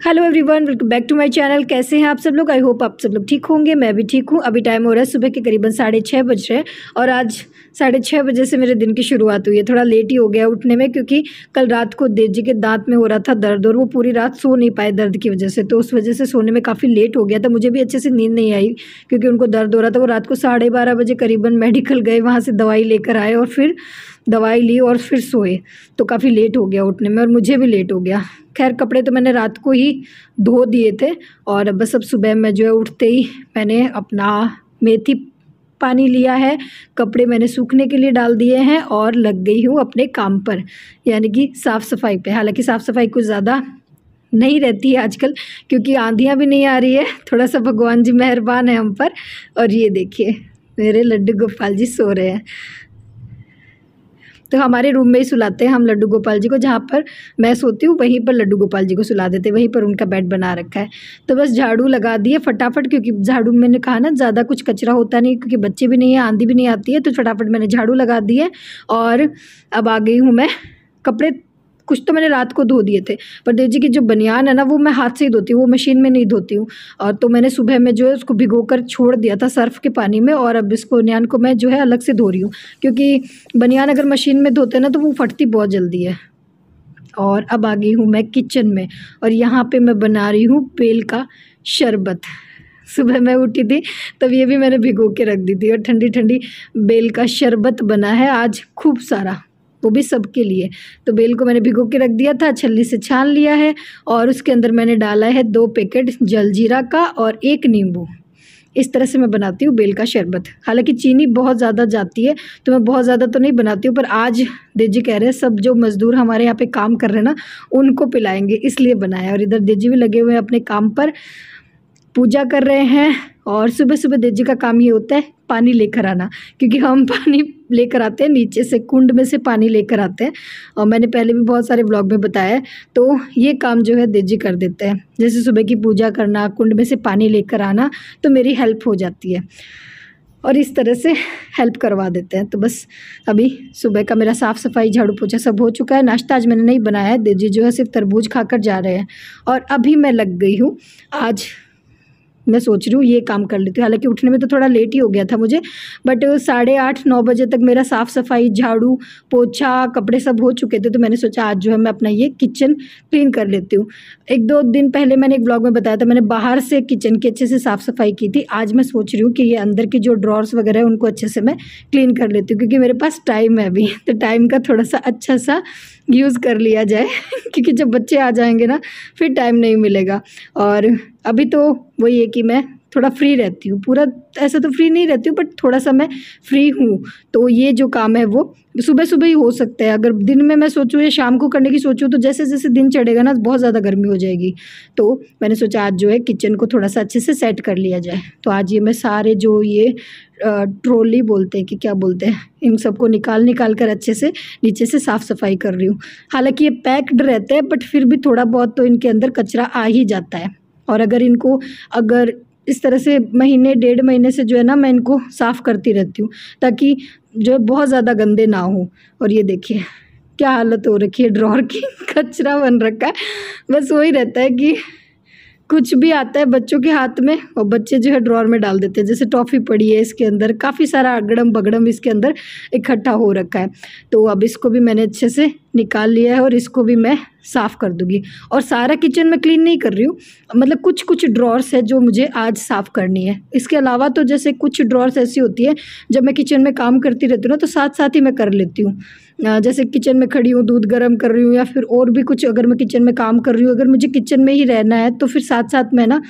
Hello everyone, welcome back to my channel. कैसे हैं आप सब लोग? आई होप आप सब लोग ठीक होंगे। मैं भी ठीक हूँ। अभी टाइम हो रहा है सुबह के करीबन 6:30 बज रहे हैं और आज 6:30 बजे से मेरे दिन की शुरुआत हुई है। थोड़ा लेट ही हो गया उठने में, क्योंकि कल रात को देजी के दांत में हो रहा था दर्द और वो पूरी रात सो नहीं पाए दर्द की वजह से, तो उस वजह से सोने में काफ़ी लेट हो गया था। मुझे भी अच्छे से नींद नहीं आई क्योंकि उनको दर्द हो रहा था। वो रात को 12:30 बजे करीबन मेडिकल गए, वहाँ से दवाई लेकर आए और फिर दवाई ली और फिर सोए, तो काफ़ी लेट हो गया उठने में और मुझे भी लेट हो गया। खैर, कपड़े तो मैंने रात को ही धो दिए थे और बस अब सुबह में जो है उठते ही मैंने अपना मेथी पानी लिया है, कपड़े मैंने सूखने के लिए डाल दिए हैं और लग गई हूँ अपने काम पर, यानी कि साफ़ सफाई पे। हालांकि साफ़ सफाई कुछ ज़्यादा नहीं रहती है आजकल, क्योंकि आंधियाँ भी नहीं आ रही है। थोड़ा सा भगवान जी मेहरबान है हम पर। और ये देखिए, मेरे लड्डू गोपाल जी सो रहे हैं। तो हमारे रूम में ही सुलाते हैं हम लड्डू गोपाल जी को। जहाँ पर मैं सोती हूँ वहीं पर लड्डू गोपाल जी को सुला देते, वहीं पर उनका बेड बना रखा है। तो बस झाड़ू लगा दिए फटाफट, क्योंकि झाड़ू मैंने कहा ना ज़्यादा कुछ कचरा होता नहीं, क्योंकि बच्चे भी नहीं है, आंधी भी नहीं आती है, तो फटाफट मैंने झाड़ू लगा दिए। और अब आ गई हूँ मैं। कपड़े कुछ तो मैंने रात को धो दिए थे, पर देजी की जो बनियान है ना, वो मैं हाथ से ही धोती हूँ, वो मशीन में नहीं धोती हूँ। और तो मैंने सुबह में जो है उसको भिगोकर छोड़ दिया था सर्फ़ के पानी में, और अब इसको बनियान को मैं जो है अलग से धो रही हूँ, क्योंकि बनियान अगर मशीन में धोते ना तो वो फटती बहुत जल्दी है। और अब आ गई हूँ मैं किचन में और यहाँ पे मैं बना रही हूँ बेल का शरबत। सुबह मैं उठी थी तब ये भी मैंने भिगो के रख दी थी और ठंडी ठंडी बेल का शरबत बना है आज खूब सारा, वो भी सबके लिए। तो बेल को मैंने भिगो के रख दिया था, छलनी से छान लिया है और उसके अंदर मैंने डाला है 2 पैकेट जलजीरा का और 1 नींबू। इस तरह से मैं बनाती हूँ बेल का शरबत। हालांकि चीनी बहुत ज़्यादा जाती है तो मैं बहुत ज़्यादा तो नहीं बनाती हूँ, पर आज देजी कह रहे हैं सब जो मज़दूर हमारे यहाँ पे काम कर रहे हैं ना उनको पिलाएंगे, इसलिए बनाया। और इधर देजी भी लगे हुए हैं अपने काम पर, पूजा कर रहे हैं। और सुबह सुबह देजी का काम ये होता है पानी लेकर आना, क्योंकि हम पानी लेकर आते हैं नीचे से, कुंड में से पानी लेकर आते हैं। और मैंने पहले भी बहुत सारे ब्लॉग में बताया है, तो ये काम जो है देजी कर देते हैं। जैसे सुबह की पूजा करना, कुंड में से पानी लेकर आना, तो मेरी हेल्प हो जाती है और इस तरह से हेल्प करवा देते हैं। तो बस अभी सुबह का मेरा साफ़ सफाई झाड़ू पोछा सब हो चुका है। नाश्ता आज मैंने नहीं बनाया है, देजी जो है सिर्फ तरबूज खाकर जा रहे हैं। और अभी मैं लग गई हूँ, आज मैं सोच रही हूँ ये काम कर लेती हूँ। हालांकि उठने में तो थोड़ा लेट ही हो गया था मुझे, बट 8:30-9 बजे तक मेरा साफ़ सफाई झाड़ू पोछा कपड़े सब हो चुके थे। तो मैंने सोचा आज जो है मैं अपना ये किचन क्लीन कर लेती हूँ। 1-2 दिन पहले मैंने एक ब्लॉग में बताया था, मैंने बाहर से किचन की अच्छे से साफ़ सफाई की थी। आज मैं सोच रही हूँ कि ये अंदर की जो ड्रॉर्स वगैरह है उनको अच्छे से मैं क्लीन कर लेती हूँ, क्योंकि मेरे पास टाइम है अभी, तो टाइम का थोड़ा सा अच्छा सा यूज़ कर लिया जाए क्योंकि जब बच्चे आ जाएंगे ना फिर टाइम नहीं मिलेगा। और अभी तो वही है कि मैं थोड़ा फ्री रहती हूँ, पूरा ऐसा तो फ्री नहीं रहती हूँ, बट थोड़ा सा मैं फ्री हूँ। तो ये जो काम है वो सुबह सुबह ही हो सकता है। अगर दिन में मैं सोचूँ या शाम को करने की सोचूँ तो जैसे जैसे दिन चढ़ेगा ना बहुत ज़्यादा गर्मी हो जाएगी। तो मैंने सोचा आज जो है किचन को थोड़ा सा अच्छे से सेट कर लिया जाए। तो आज ये मैं सारे जो ये ट्रॉली बोलते हैं कि क्या बोलते हैं, इन सबको निकाल कर अच्छे से नीचे से साफ़ सफाई कर रही हूँ। हालांकि ये पैक्ड रहते हैं, बट फिर भी थोड़ा बहुत तो इनके अंदर कचरा आ ही जाता है। और अगर इस तरह से महीने 1.5 महीने से जो है ना मैं इनको साफ़ करती रहती हूँ, ताकि जो है बहुत ज़्यादा गंदे ना हो। और ये देखिए क्या हालत हो रखी है ड्रॉर की, कचरा बन रखा है। बस वही रहता है कि कुछ भी आता है बच्चों के हाथ में और बच्चे जो है ड्रॉर में डाल देते हैं। जैसे टॉफ़ी पड़ी है, इसके अंदर काफ़ी सारा अगड़म बगड़म इसके अंदर इकट्ठा हो रखा है। तो अब इसको भी मैंने अच्छे से निकाल लिया है और इसको भी मैं साफ़ कर दूँगी। और सारा किचन में क्लीन नहीं कर रही हूँ, मतलब कुछ कुछ ड्रॉर्स है जो मुझे आज साफ़ करनी है। इसके अलावा तो जैसे कुछ ड्रॉर्स ऐसी होती है जब मैं किचन में काम करती रहती हूँ ना तो साथ साथ ही मैं कर लेती हूँ। जैसे किचन में खड़ी हूँ, दूध गर्म कर रही हूँ या फिर और भी कुछ, अगर मैं किचन में काम कर रही हूँ, अगर मुझे किचन में ही रहना है तो फिर साथ साथ मैं ना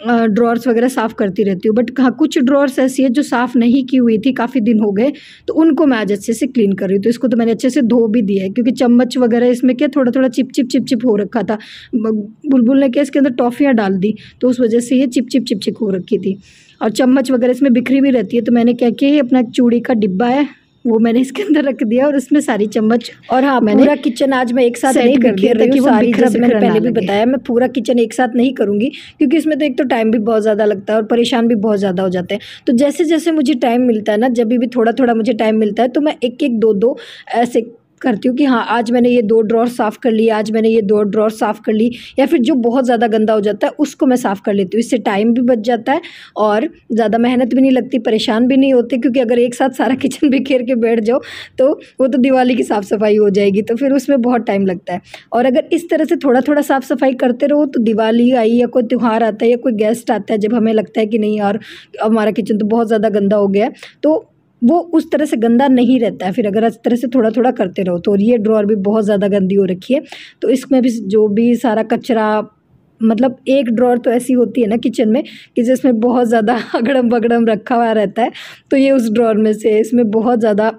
ड्रॉर्स वगैरह साफ़ करती रहती हूँ। बट हाँ, कुछ ड्रॉर्स ऐसी है जो साफ़ नहीं की हुई थी, काफ़ी दिन हो गए, तो उनको मैं आज अच्छे से क्लीन कर रही हूँ। तो इसको तो मैंने अच्छे से धो भी दिया है, क्योंकि चम्मच वगैरह इसमें क्या थोड़ा थोड़ा चिप चिप हो रखा था। बुलबुल ने क्या इसके अंदर टॉफ़ियाँ डाल दी, तो उस वजह से ये चिप चिप हो रखी थी। और चम्मच वगैरह इसमें बिखरी भी रहती है, तो मैंने क्या किया, ये अपना चूड़ी का डिब्बा है वो मैंने इसके अंदर रख दिया और उसमें सारी चम्मच। और हाँ, पूरा किचन आज मैं एक साथ नहीं कर दिया ताकि वो बिखरा, मैंने पहले भी बताया मैं पूरा किचन एक साथ नहीं करूँगी, क्योंकि इसमें तो एक तो टाइम भी बहुत ज़्यादा लगता है और परेशान भी बहुत ज़्यादा हो जाते हैं। तो जैसे जैसे मुझे टाइम मिलता है ना, जब भी थोड़ा थोड़ा मुझे टाइम मिलता है, तो मैं एक एक दो ऐसे करती हूँ कि हाँ आज मैंने ये 2 ड्रॉर साफ़ कर ली, आज मैंने ये 2 ड्रॉर साफ़ कर ली, या फिर जो बहुत ज़्यादा गंदा हो जाता है उसको मैं साफ़ कर लेती हूँ। इससे टाइम भी बच जाता है और ज़्यादा मेहनत भी नहीं लगती, परेशान भी नहीं होते, क्योंकि अगर एक साथ सारा किचन बिखेर के बैठ जाओ तो वो तो दिवाली की साफ़ सफाई हो जाएगी, तो फिर उसमें बहुत टाइम लगता है। और अगर इस तरह से थोड़ा थोड़ा साफ़ सफाई करते रहो तो दिवाली आई या कोई त्यौहार आता है या कोई गेस्ट आता है, जब हमें लगता है कि नहीं यार हमारा किचन तो बहुत ज़्यादा गंदा हो गया है, तो वो उस तरह से गंदा नहीं रहता है फिर अगर इस तरह से थोड़ा थोड़ा करते रहो। तो ये ड्रॉअर भी बहुत ज़्यादा गंदी हो रखी है, तो इसमें भी जो भी सारा कचरा, मतलब एक ड्रॉअर तो ऐसी होती है ना किचन में कि जिसमें बहुत ज़्यादा अगड़म बगड़म रखा हुआ रहता है, तो ये उस ड्रॉअर में से, इसमें बहुत ज़्यादा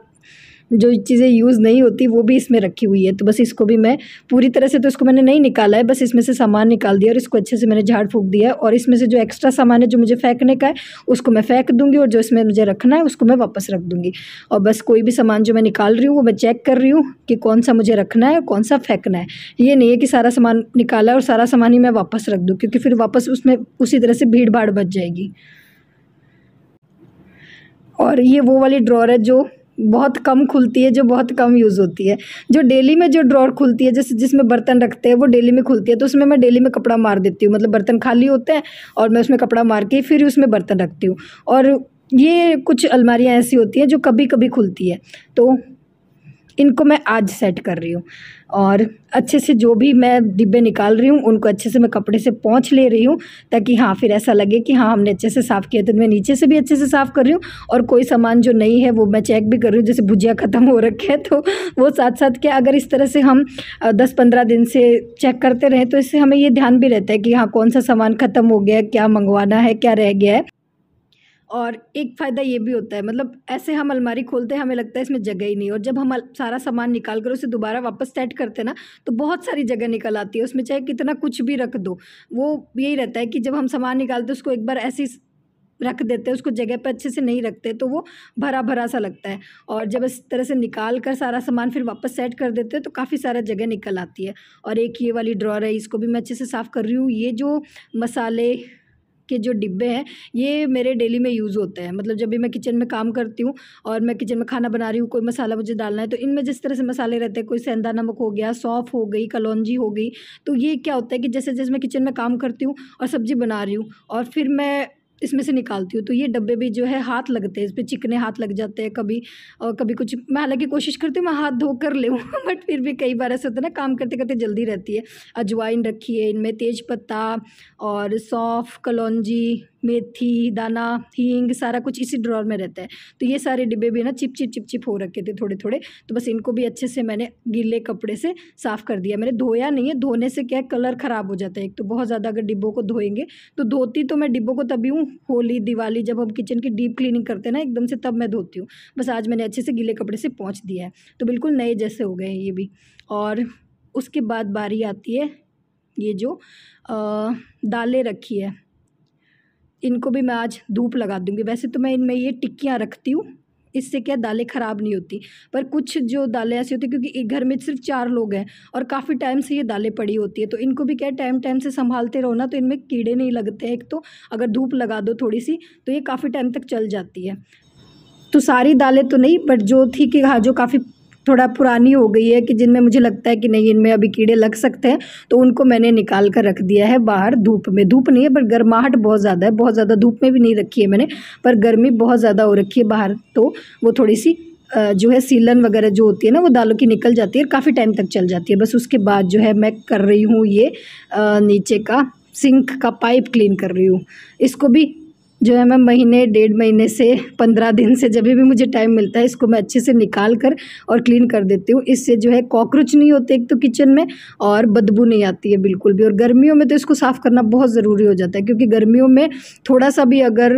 जो चीज़ें यूज़ नहीं होती वो भी इसमें रखी हुई है। तो बस इसको भी मैं पूरी तरह से तो इसको मैंने नहीं निकाला है, बस इसमें से सामान निकाल दिया और इसको अच्छे से मैंने झाड़ फूँक दिया है। और इसमें से जो एक्स्ट्रा सामान है जो मुझे फेंकने का है उसको मैं फेंक दूँगी, और जो इसमें मुझे रखना है उसको मैं वापस रख दूँगी। और बस कोई भी सामान जो मैं निकाल रही हूँ वो मैं चेक कर रही हूँ कि कौन सा मुझे रखना है, कौन सा फेंकना है। ये नहीं है कि सारा सामान निकाला और सारा सामान ही मैं वापस रख दूँ, क्योंकि फिर वापस उसमें उसी तरह से भीड़ भाड़ बच जाएगी। और ये वो वाली ड्रॉअर है जो बहुत कम खुलती है, जो बहुत कम यूज़ होती है। जो डेली में जो ड्रॉअर खुलती है, जैसे जिसमें बर्तन रखते हैं वो डेली में खुलती है, तो उसमें मैं डेली में कपड़ा मार देती हूँ, मतलब बर्तन खाली होते हैं और मैं उसमें कपड़ा मार के फिर उसमें बर्तन रखती हूँ। और ये कुछ अलमारियाँ ऐसी होती हैं जो कभी कभी खुलती है, तो इनको मैं आज सेट कर रही हूँ। और अच्छे से जो भी मैं डिब्बे निकाल रही हूँ उनको अच्छे से मैं कपड़े से पोंछ ले रही हूँ, ताकि हाँ फिर ऐसा लगे कि हाँ हमने अच्छे से साफ़ किया। तो मैं नीचे से भी अच्छे से साफ़ कर रही हूँ, और कोई सामान जो नहीं है वो मैं चेक भी कर रही हूँ, जैसे भुजिया ख़त्म हो रखे है तो वो साथ साथ क्या, अगर इस तरह से हम 10-15 दिन से चेक करते रहें तो इससे हमें ये ध्यान भी रहता है कि हाँ कौन सा सामान ख़त्म हो गया है, क्या मंगवाना है, क्या रह गया है। और एक फ़ायदा ये भी होता है, मतलब ऐसे हम अलमारी खोलते हैं हमें लगता है इसमें जगह ही नहीं, और जब हम सारा सामान निकाल कर उसे दोबारा वापस सेट करते हैं ना तो बहुत सारी जगह निकल आती है उसमें, चाहे कितना कुछ भी रख दो। वो यही रहता है कि जब हम सामान निकालते हैं उसको एक बार ऐसे ही रख देते हैं, उसको जगह पर अच्छे से नहीं रखते तो वो भरा भरा सा लगता है। और जब इस तरह से निकाल कर सारा सामान फिर वापस सेट कर देते हैं तो काफ़ी सारा जगह निकल आती है। और एक ये वाली ड्रॉअर है, इसको भी मैं अच्छे से साफ़ कर रही हूँ। ये जो मसाले के जो डिब्बे हैं ये मेरे डेली में यूज़ होते हैं, मतलब जब भी मैं किचन में काम करती हूँ और मैं किचन में खाना बना रही हूँ, कोई मसाला मुझे डालना है, तो इनमें जिस तरह से मसाले रहते हैं, कोई सेंधा नमक हो गया, सौंफ हो गई, कलौंजी हो गई, तो ये क्या होता है कि जैसे जैसे मैं किचन में काम करती हूँ और सब्ज़ी बना रही हूँ और फिर मैं इसमें से निकालती हूँ, तो ये डब्बे भी जो है हाथ लगते हैं, इस पे चिकने हाथ लग जाते हैं कभी। और कभी कुछ मैं हालांकि कोशिश करती हूँ मैं हाथ धो कर ले बट फिर भी कई बार ऐसा होता है ना, काम करते करते जल्दी रहती है। अजवाइन रखी है, इनमें तेज पत्ता और सौंफ, कलौंजी, मेथी दाना, हींग, सारा कुछ इसी ड्रॉअर में रहता है। तो ये सारे डिब्बे भी ना चिप चिप चिप चिप हो रखे थे थोड़े थोड़े, तो बस इनको भी अच्छे से मैंने गीले कपड़े से साफ़ कर दिया। मैंने धोया नहीं है, धोने से क्या कलर ख़राब हो जाता है, एक तो बहुत ज़्यादा अगर डिब्बों को धोएंगे तो धोती तो मैं डिब्बों को तभी हूँ होली दिवाली जब हम किचन की डीप क्लीनिंग करते हैं ना एकदम से, तब मैं धोती हूँ। बस आज मैंने अच्छे से गीले कपड़े से पोंछ दिया है, तो बिल्कुल नए जैसे हो गए हैं ये भी। और उसके बाद बारी आती है ये जो दालें रखी है, इनको भी मैं आज धूप लगा दूँगी। वैसे तो मैं इनमें ये टिक्कियाँ रखती हूँ, इससे क्या दालें ख़राब नहीं होती, पर कुछ जो दालें ऐसी होती हैं क्योंकि एक घर में सिर्फ 4 लोग हैं और काफ़ी टाइम से ये दालें पड़ी होती है, तो इनको भी क्या टाइम टाइम से संभालते रहो ना, तो इनमें कीड़े नहीं लगते हैं। एक तो अगर धूप लगा दो थोड़ी सी तो ये काफ़ी टाइम तक चल जाती है। तो सारी दालें तो नहीं, बट जो थी कि हाँ जो काफ़ी थोड़ा पुरानी हो गई है कि जिनमें मुझे लगता है कि नहीं इनमें अभी कीड़े लग सकते हैं, तो उनको मैंने निकाल कर रख दिया है बाहर धूप में। धूप नहीं है पर गर्माहट बहुत ज़्यादा है, बहुत ज़्यादा धूप में भी नहीं रखी है मैंने, पर गर्मी बहुत ज़्यादा हो रखी है बाहर, तो वो थोड़ी सी जो है सीलन वगैरह जो होती है ना वो दालों की निकल जाती है और काफ़ी टाइम तक चल जाती है। बस उसके बाद जो है मैं कर रही हूँ ये नीचे का सिंक का पाइप क्लीन कर रही हूँ। इसको भी जो है मैं महीने 1.5 महीने से 15 दिन से जब भी मुझे टाइम मिलता है इसको मैं अच्छे से निकाल कर और क्लीन कर देती हूँ। इससे जो है कॉकरोच नहीं होते एक तो किचन में, और बदबू नहीं आती है बिल्कुल भी। और गर्मियों में तो इसको साफ़ करना बहुत ज़रूरी हो जाता है, क्योंकि गर्मियों में थोड़ा सा भी अगर,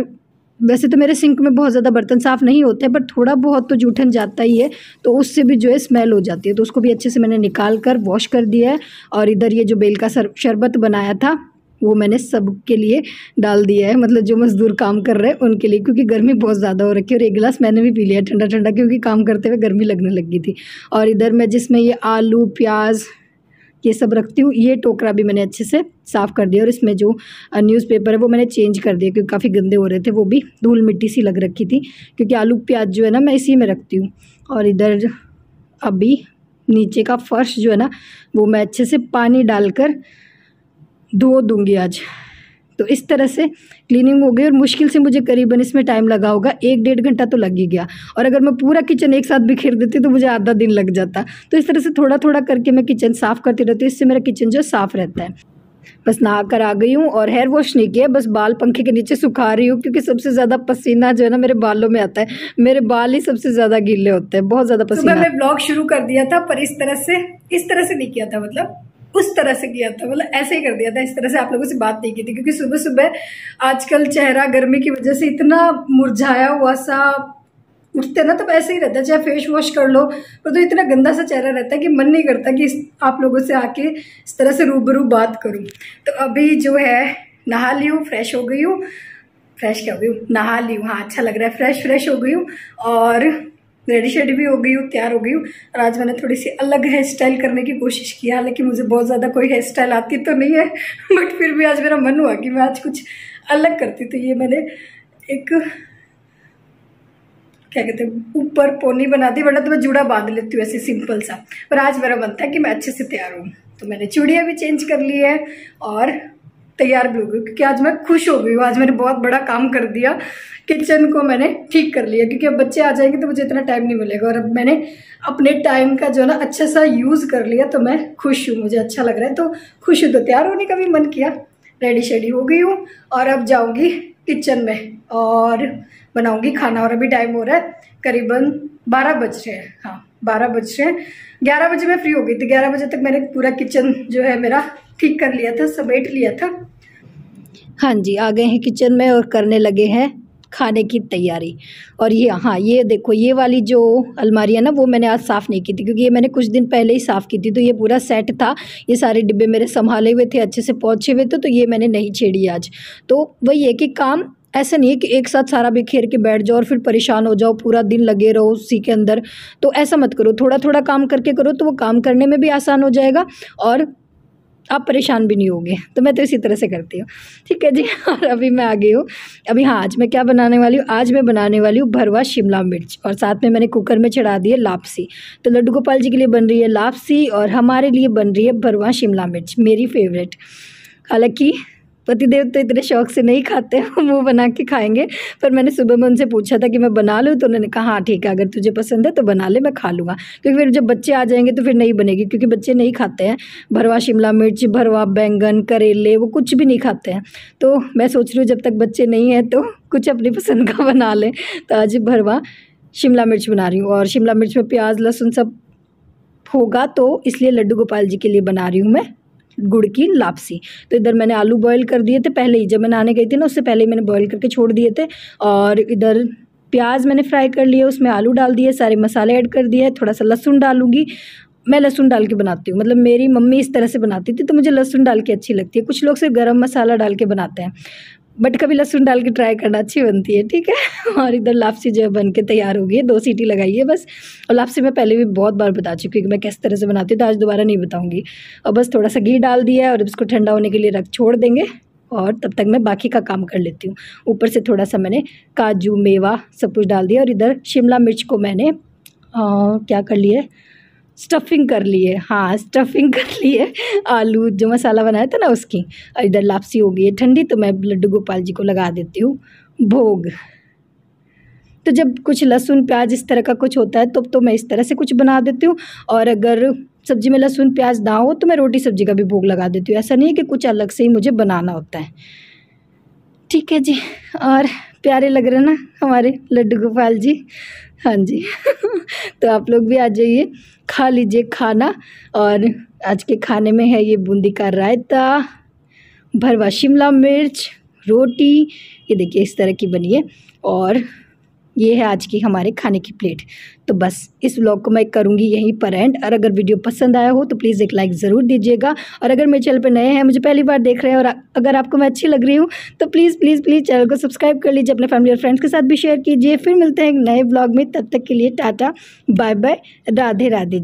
वैसे तो मेरे सिंक में बहुत ज़्यादा बर्तन साफ़ नहीं होते पर थोड़ा बहुत तो जूठन जाता ही है, तो उससे भी जो है स्मेल हो जाती है। तो उसको भी अच्छे से मैंने निकाल कर वॉश कर दिया है। और इधर ये जो बेल का शरबत बनाया था वो मैंने सबके लिए डाल दिया है, मतलब जो मज़दूर काम कर रहे हैं उनके लिए, क्योंकि गर्मी बहुत ज़्यादा हो रखी है। और एक गिलास मैंने भी पी लिया ठंडा ठंडा, क्योंकि काम करते हुए गर्मी लगने लगी थी। और इधर मैं जिसमें ये आलू प्याज ये सब रखती हूँ, ये टोकरा भी मैंने अच्छे से साफ़ कर दिया। और इसमें जो न्यूज़पेपर है वो मैंने चेंज कर दिया, क्योंकि काफ़ी गंदे हो रहे थे, वो भी धूल मिट्टी सी लग रखी थी, क्योंकि आलू प्याज जो है ना मैं इसी में रखती हूँ। और इधर अभी नीचे का फर्श जो है ना वो मैं अच्छे से पानी डालकर धो दूँगी आज। तो इस तरह से क्लीनिंग हो गई और मुश्किल से मुझे करीबन इसमें टाइम लगा होगा 1-1.5 घंटा तो लग ही गया। और अगर मैं पूरा किचन एक साथ बिखेर देती तो मुझे आधा दिन लग जाता। तो इस तरह से थोड़ा थोड़ा करके मैं किचन साफ़ करती रहती हूँ, इससे मेरा किचन जो साफ़ रहता है। बस नहा कर आ गई हूँ और हेयर वॉश नहीं किया, बस बाल पंखे के नीचे सुखा रही हूँ क्योंकि सबसे ज़्यादा पसीना जो है ना मेरे बालों में आता है। मेरे बाल ही सबसे ज़्यादा गीले होते हैं, बहुत ज़्यादा पसीना। सुबह मैं ब्लॉग शुरू कर दिया था पर इस तरह से नहीं किया था, मतलब उस तरह से किया था, मतलब ऐसे ही कर दिया था। इस तरह से आप लोगों से बात नहीं की थी क्योंकि सुबह सुबह आजकल चेहरा गर्मी की वजह से इतना मुरझाया हुआ सा उठते ना, तब ऐसे ही रहता है। चाहे फेस वॉश कर लो पर तो इतना गंदा सा चेहरा रहता है कि मन नहीं करता कि आप लोगों से आके इस तरह से रूबरू बात करूं। तो अभी जो है नहा ली हूँ, फ्रेश हो गई हूँ, फ्रेश क्या हो गई हूँ, नहा ली हूँ, हाँ अच्छा लग रहा है, फ्रेश हो गई हूँ और रेडी शेडी भी हो गई हूँ, तैयार हो गई हूँ। और आज मैंने थोड़ी सी अलग हेयर स्टाइल करने की कोशिश की, हालांकि मुझे बहुत ज़्यादा कोई हेयर स्टाइल आती तो नहीं है बट फिर भी आज मेरा मन हुआ कि मैं आज कुछ अलग करती। तो ये मैंने एक क्या कहते हैं ऊपर पोनी बना दी, वरना तो मैं जूड़ा बांध लेती हूँ ऐसे सिंपल सा। पर आज मेरा मन था कि मैं अच्छे से तैयार हूँ, तो मैंने चूड़ियाँ भी चेंज कर ली है और तैयार भी हो गई क्योंकि आज मैं खुश हो गई हूँ। आज मैंने बहुत बड़ा काम कर दिया, किचन को मैंने ठीक कर लिया क्योंकि अब बच्चे आ जाएंगे तो मुझे इतना टाइम नहीं मिलेगा। और अब मैंने अपने टाइम का जो है ना अच्छा सा यूज़ कर लिया, तो मैं खुश हूँ, मुझे अच्छा लग रहा है। तो खुश हूँ, तो तैयार होने का भी मन किया, रेडी शेडी हो गई हूँ और अब जाऊँगी किचन में और बनाऊँगी खाना। और अभी टाइम हो रहा है करीबन 12 बज रहे हैं, हाँ 12 बज रहे हैं। 11 बजे मैं फ्री हो गई थी, 11 बजे तक मैंने पूरा किचन जो है मेरा ठीक कर लिया था, समेट लिया था। हाँ जी, आ गए हैं किचन में और करने लगे हैं खाने की तैयारी। और ये हाँ ये देखो, ये वाली जो अलमारी है ना वो मैंने आज साफ़ नहीं की थी क्योंकि ये मैंने कुछ दिन पहले ही साफ़ की थी। तो ये पूरा सेट था, ये सारे डिब्बे मेरे संभाले हुए थे, अच्छे से पोंछे हुए थे, तो ये मैंने नहीं छेड़ी आज। तो वही है कि काम ऐसा नहीं है कि एक साथ सारा बिखेर के बैठ जाओ और फिर परेशान हो जाओ, पूरा दिन लगे रहो उसी के अंदर। तो ऐसा मत करो, थोड़ा थोड़ा काम करके करो तो वो काम करने में भी आसान हो जाएगा और आप परेशान भी नहीं होगे। तो मैं तो इसी तरह से करती हूँ, ठीक है जी। और अभी मैं आ गई हूँ, अभी हाँ आज मैं क्या बनाने वाली हूँ, आज मैं बनाने वाली हूँ भरवा शिमला मिर्च और साथ में मैंने कुकर में चढ़ा दी है लापसी। तो लड्डू गोपाल जी के लिए बन रही है लापसी और हमारे लिए बन रही है भरवा शिमला मिर्च, मेरी फेवरेट। हालांकि पतिदेव तो इतने शौक से नहीं खाते, वो बना के खाएंगे, पर मैंने सुबह में उनसे पूछा था कि मैं बना लूँ, तो उन्होंने कहा हाँ ठीक है, अगर तुझे पसंद है तो बना ले, मैं खा लूँगा। क्योंकि फिर जब बच्चे आ जाएंगे तो फिर नहीं बनेगी, क्योंकि बच्चे नहीं खाते हैं भरवा शिमला मिर्च, भरवा बैंगन, करेले, वो कुछ भी नहीं खाते हैं। तो मैं सोच रही हूँ जब तक बच्चे नहीं हैं तो कुछ अपनी पसंद का बना लें। तो आज भरवा शिमला मिर्च बना रही हूँ और शिमला मिर्च में प्याज लहसुन सब होगा, तो इसलिए लड्डू गोपाल जी के लिए बना रही हूँ मैं गुड़ की लापसी। तो इधर मैंने आलू बॉईल कर दिए थे पहले ही, जब मैं नहाने गई थी ना उससे पहले ही मैंने बॉईल करके छोड़ दिए थे। और इधर प्याज मैंने फ्राई कर लिए, उसमें आलू डाल दिए, सारे मसाले ऐड कर दिए, थोड़ा सा लहसुन डालूंगी। मैं लहसुन डाल के बनाती हूँ, मतलब मेरी मम्मी इस तरह से बनाती थी तो मुझे लहसुन डाल के अच्छी लगती है। कुछ लोग सिर्फ गरम मसाला डाल के बनाते हैं, बट कभी लहसुन डाल के ट्राई करना, अच्छी बनती है, ठीक है। और इधर लापसी जो है बन के तैयार हो गई है, 2 सीटी लगाई है बस। और लापसी मैं पहले भी बहुत बार बता चुकी हूँ कि मैं किस तरह से बनाती हूँ, तो आज दोबारा नहीं बताऊँगी। और बस थोड़ा सा घी डाल दिया है और इसको ठंडा होने के लिए छोड़ देंगे और तब तक मैं बाकी का काम कर लेती हूँ। ऊपर से थोड़ा सा मैंने काजू मेवा सब कुछ डाल दिया और इधर शिमला मिर्च को मैंने क्या कर लिया है, स्टफिंग कर ली है, हाँ स्टफिंग कर ली है, आलू जो मसाला बनाया था ना उसकी। और इधर लापसी हो गई है ठंडी, तो मैं लड्डू गोपाल जी को लगा देती हूँ भोग। तो जब कुछ लहसुन प्याज इस तरह का कुछ होता है तो मैं इस तरह से कुछ बना देती हूँ। और अगर सब्जी में लहसुन प्याज ना हो तो मैं रोटी सब्जी का भी भोग लगा देती हूँ। ऐसा नहीं है कि कुछ अलग से ही मुझे बनाना होता है, ठीक है जी। और प्यारे लग रहे हैं ना हमारे लड्डू गोपाल जी, हाँ जी। तो आप लोग भी आ जाइए, खा लीजिए खाना। और आज के खाने में है ये बूंदी का रायता, भरवा शिमला मिर्च, रोटी, ये देखिए इस तरह की बनी है। और ये है आज की हमारे खाने की प्लेट। तो बस इस व्लॉग को मैं करूँगी यहीं पर एंड। और अगर वीडियो पसंद आया हो तो प्लीज़ एक लाइक ज़रूर दीजिएगा। और अगर मेरे चैनल पर नए हैं, मुझे पहली बार देख रहे हैं और अगर आपको मैं अच्छी लग रही हूँ तो प्लीज़ प्लीज़ प्लीज़ चैनल को सब्सक्राइब कर लीजिए, अपने फैमिली और फ्रेंड्स के साथ भी शेयर कीजिए। फिर मिलते हैं एक नए व्लॉग में, तब तक के लिए ta-ta bye bye, Radhe Radhe जी।